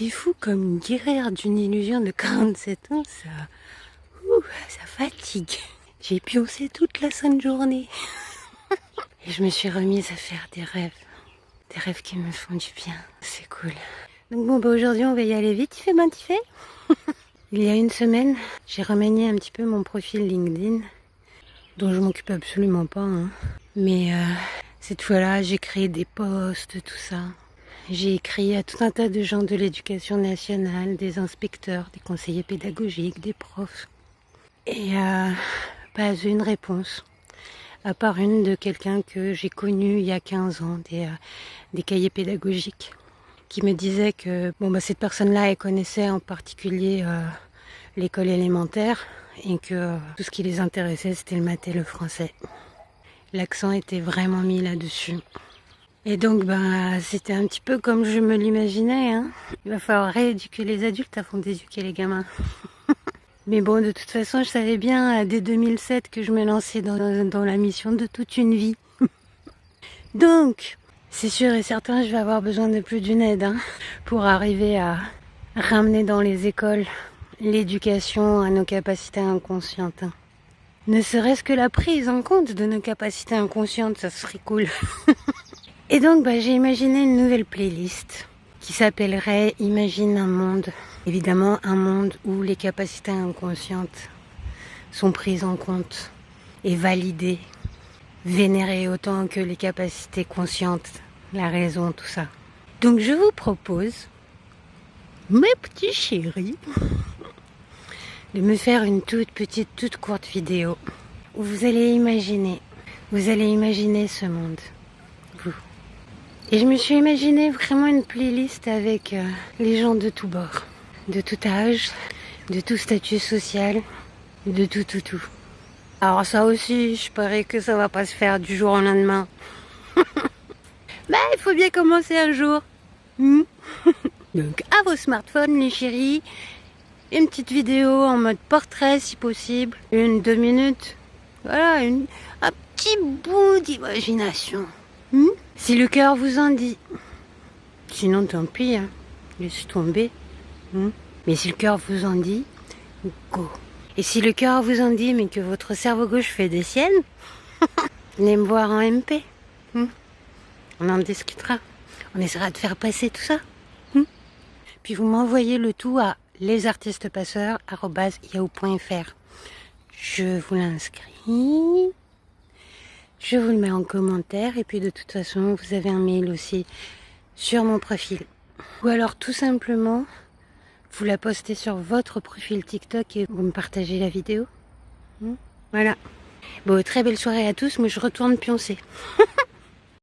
C'est fou comme une guerrière d'une illusion de 47 ans, ça fatigue. J'ai pioncé toute la sainte journée. Et je me suis remise à faire des rêves qui me font du bien. C'est cool. Donc bon, aujourd'hui on va y aller vite, il fait. Il y a une semaine, j'ai remanié un petit peu mon profil LinkedIn, dont je m'occupe absolument pas. Mais cette fois-là, j'ai créé des posts, tout ça. J'ai écrit à tout un tas de gens de l'éducation nationale, des inspecteurs, des conseillers pédagogiques, des profs. Et pas une réponse. À part une de quelqu'un que j'ai connu il y a 15 ans, des cahiers pédagogiques, qui me disait que cette personne-là, elle connaissait en particulier l'école élémentaire et que tout ce qui les intéressait, c'était le maths et le français. L'accent était vraiment mis là-dessus. Et donc, c'était un petit peu comme je me l'imaginais. Il va falloir rééduquer les adultes avant d'éduquer les gamins. Mais bon, de toute façon, je savais bien dès 2007 que je me lançais dans la mission de toute une vie. Donc, c'est sûr et certain, je vais avoir besoin de plus d'une aide pour arriver à ramener dans les écoles l'éducation à nos capacités inconscientes. Ne serait-ce que la prise en compte de nos capacités inconscientes, ça serait cool. Et donc, j'ai imaginé une nouvelle playlist qui s'appellerait Imagine un monde. Évidemment, un monde où les capacités inconscientes sont prises en compte et validées, vénérées autant que les capacités conscientes, la raison, tout ça. Donc, je vous propose, mes petits chéris, de me faire une toute petite, toute courte vidéo où vous allez imaginer ce monde. Et je me suis imaginé vraiment une playlist avec les gens de tous bords, de tout âge, de tout statut social, de tout. Alors ça aussi, je parie que ça va pas se faire du jour au lendemain. Il faut bien commencer un jour. Donc à vos smartphones les chéris, une petite vidéo en mode portrait si possible, 1-2 minutes. Voilà, un petit bout d'imagination. Si le cœur vous en dit. Sinon, tant pis, laisse tomber. Mais si le cœur vous en dit, go. Et si le cœur vous en dit, mais que votre cerveau gauche fait des siennes, venez me voir en MP. On en discutera. On essaiera de faire passer tout ça. Puis vous m'envoyez le tout à lesartistepaseurs@yahoo.fr. Je vous l'inscris. Je vous le mets en commentaire et puis de toute façon vous avez un mail aussi sur mon profil. Ou alors tout simplement vous la postez sur votre profil TikTok et vous me partagez la vidéo. Voilà. Bon, très belle soirée à tous, moi je retourne pioncer.